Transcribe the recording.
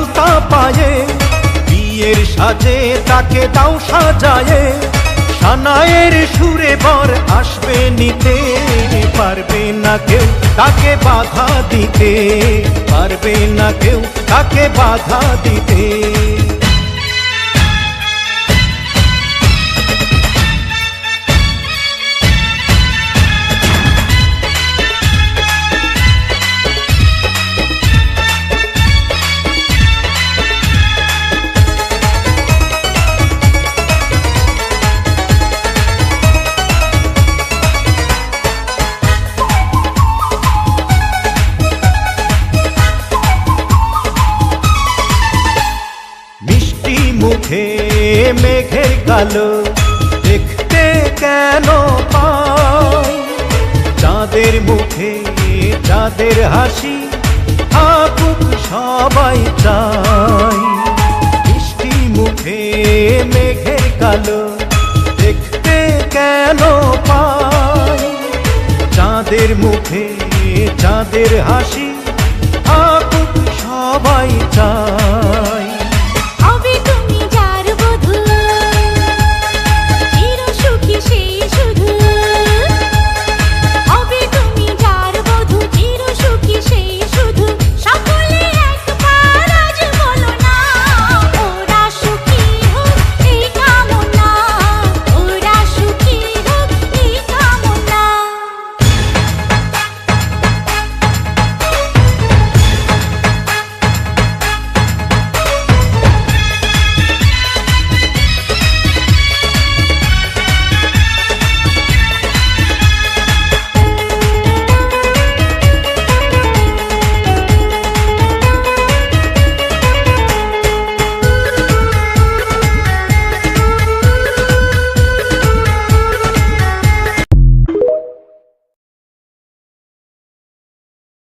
আলতা পায়ে, বিয়ের সাজে তাকে দাও সাজায়ে, সানায়ের সুরে বর আসবে নিতে, পারবে না কেউ তাকে বাধা দিতে, পারবে না কেউ তাকে বাধা দিতে। মুখে মেঘের কালো দেখতে কেন পাই, চাঁদের মুখে চাঁদের হাসি থাকুক সবাই চাই। মিষ্টি মুখে মেঘের কালো দেখতে কেন পাই, চাঁদের মুখে চাঁদের হাসি থাকুক সবাই